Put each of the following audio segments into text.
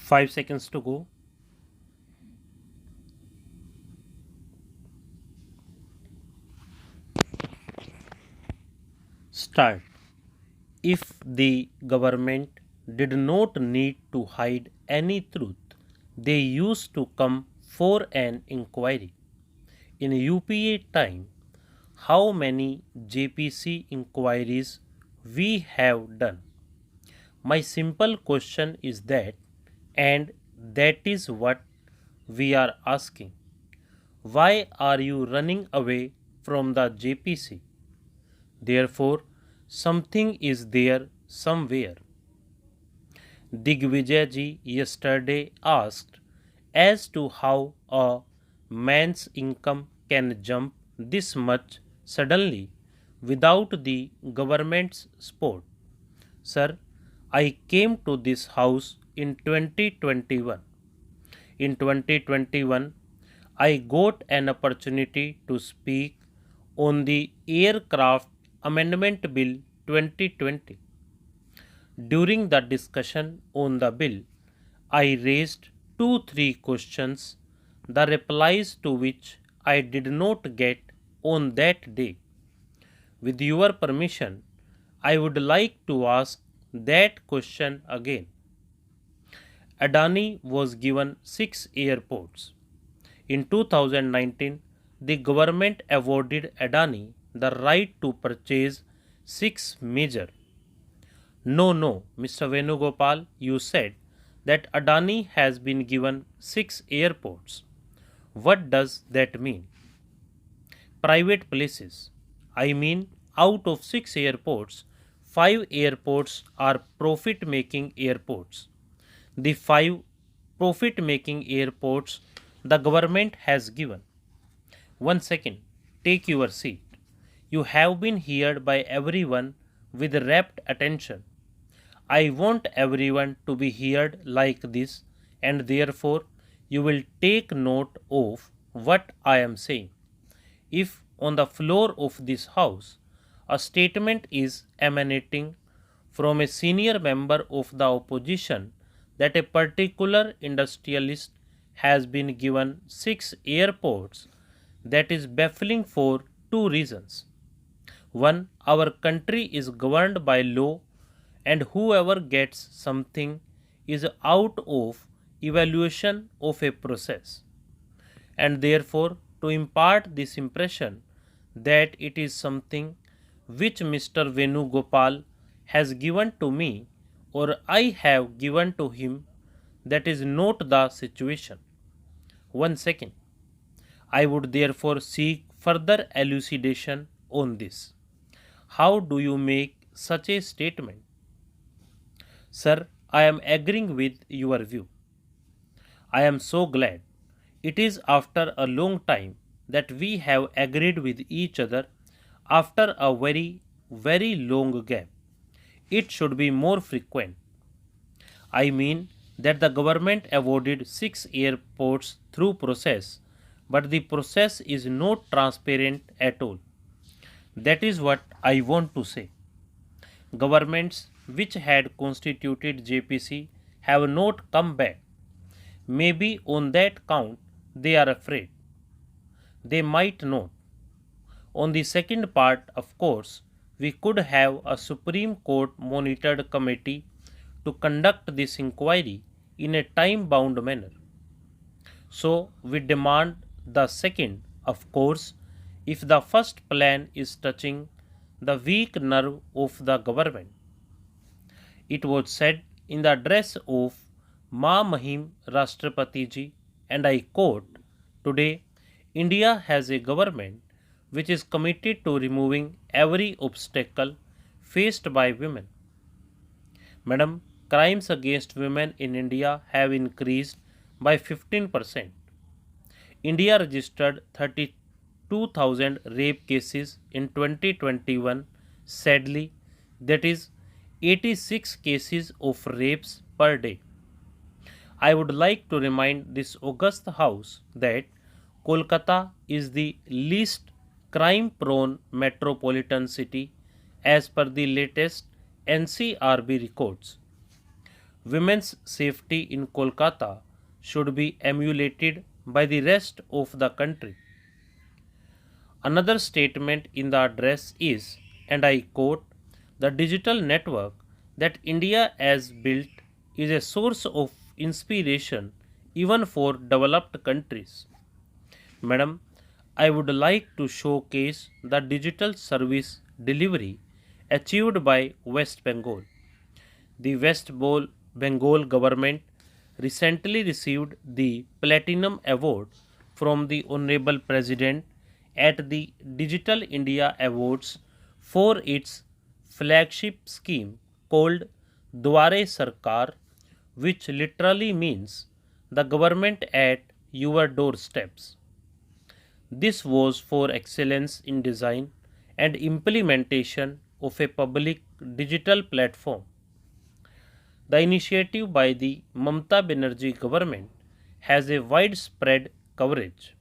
5 seconds to go. Start. If the government did not need to hide any truth, they used to come for an inquiry. In UPA time, how many JPC inquiries we have done? My simple question is that, and that is what we are asking. Why are you running away from the JPC? Therefore, something is there somewhere. Digvijay ji yesterday asked as to how a man's income can jump this much suddenly without the government's support. Sir, I came to this house in 2021. In 2021, I got an opportunity to speak on the Aircraft Amendment Bill 2020. During the discussion on the bill, I raised 2-3 questions, the replies to which I did not get on that day. With your permission, I would like to ask that question again. Adani was given 6 airports. In 2019, the government awarded Adani the right to purchase 6 major. No, Mr. Venugopal, you said that Adani has been given 6 airports. What does that mean? Private places. I mean, out of 6 airports, 5 airports are profit making airports. The 5 profit making airports the government has given. 1 second, take your seat. You have been heard by everyone with rapt attention. I want everyone to be heard like this, and therefore you will take note of what I am saying. If on the floor of this house a statement is emanating from a senior member of the opposition that a particular industrialist has been given 6 airports, that is baffling for 2 reasons. One, our country is governed by law, and whoever gets something is out of evaluation of a process. And therefore, to impart this impression that it is something which Mr. Venugopal has given to me or I have given to him, that is not the situation. 1 second. I would therefore seek further elucidation on this. How do you make such a statement? Sir, I am agreeing with your view. I am so glad. It is after a long time that we have agreed with each other after a very long gap. It should be more frequent. I mean that the government awarded 6 airports through process, but the process is not transparent at all. That is what I want to say. Governments which had constituted JPC have not come back. Maybe on that count they are afraid. They might not. On the second part, of course, we could have a Supreme Court monitored committee to conduct this inquiry in a time bound manner. So, we demand the second, of course, if the first plan is touching the weak nerve of the government. It was said in the address of Ma Mahim Rashtrapati ji, and I quote, "Today, India has a government which is committed to removing every obstacle faced by women." Madam, crimes against women in India have increased by 15%. India registered 32,000 rape cases in 2021. Sadly, that is 86 cases of rapes per day. I would like to remind this august house that Kolkata is the least crime prone metropolitan city as per the latest NCRB records. women's safety in Kolkata should be emulated by the rest of the country. Another statement in the address is, and I quote, the digital network that India has built is a source of inspiration even for developed countries. Madam, I would like to showcase the digital service delivery achieved by West Bengal. The Bengal government recently received the Platinum Award from the Honorable President at the Digital India Awards for its flagship scheme called Dware Sarkar, which literally means the government at your doorsteps. This was for excellence in design and implementation of a public digital platform. The initiative by the Mamata Banerjee government has a widespread coverage.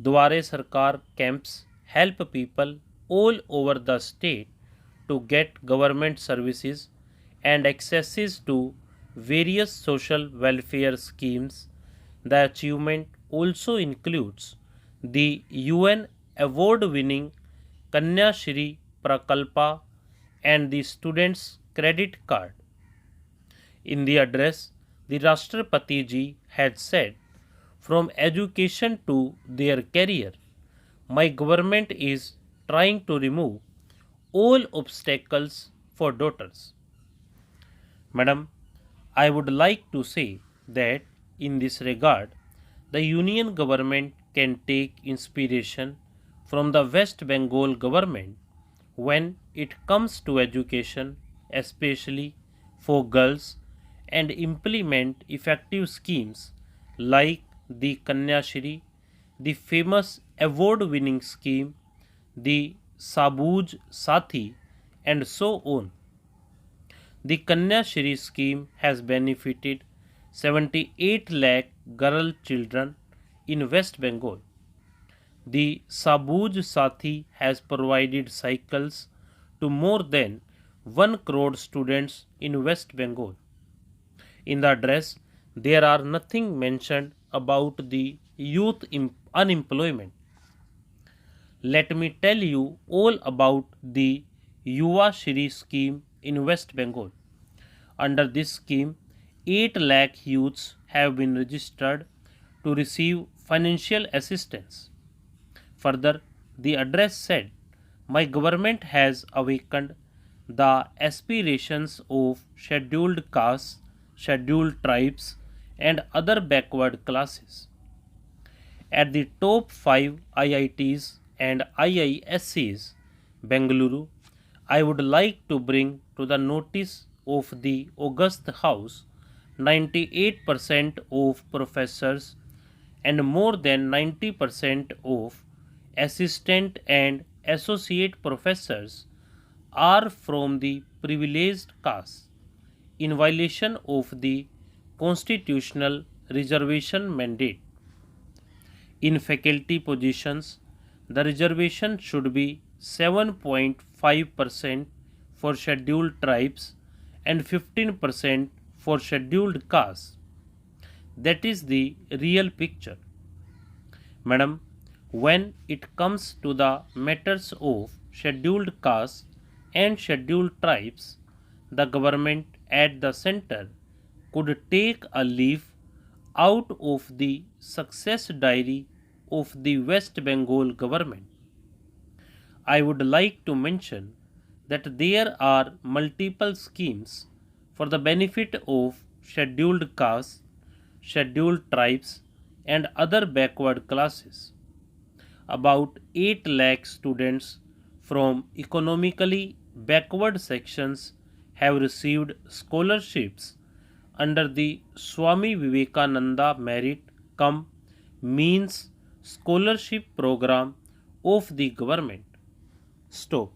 Dware Sarkar camps help people all over the state to get government services and accesses to various social welfare schemes. The achievement also includes the UN award winning Kanya Shri Prakalpa and the student's credit card. In the address, the Rashtrapati ji had said, from education to their career, my government is trying to remove all obstacles for daughters. Madam, I would like to say that in this regard, the union government can take inspiration from the West Bengal government when it comes to education, especially for girls, and implement effective schemes like the Kanya Shri, the famous award winning scheme, the Sabuj Sathi, and so on. The Kanya Shri scheme has benefited 78 lakh girl children in West Bengal. The Sabuj Sathi has provided cycles to more than 1 crore students in West Bengal. In the address, there are nothing mentioned about the youth unemployment. Let me tell you all about the Yuva Shri scheme in West Bengal. Under this scheme, 8 lakh youths have been registered to receive financial assistance. Further, the address said, my government has awakened the aspirations of scheduled castes, scheduled tribes, and other backward classes. At the top 5 IITs and IISCs, Bengaluru, I would like to bring to the notice of the August House 98% of professors and more than 90% of assistant and associate professors are from the privileged caste in violation of the constitutional reservation mandate. In faculty positions, the reservation should be 7.5% for scheduled tribes and 15% for scheduled castes. That is the real picture. Madam, when it comes to the matters of scheduled castes and scheduled tribes, the government at the center could take a leaf out of the success diary of the West Bengal government. I would like to mention that there are multiple schemes for the benefit of scheduled castes, scheduled tribes, and other backward classes. About 8 lakh students from economically backward sections have received scholarships under the Swami Vivekananda Merit Cum Means Scholarship Program of the government. Stop.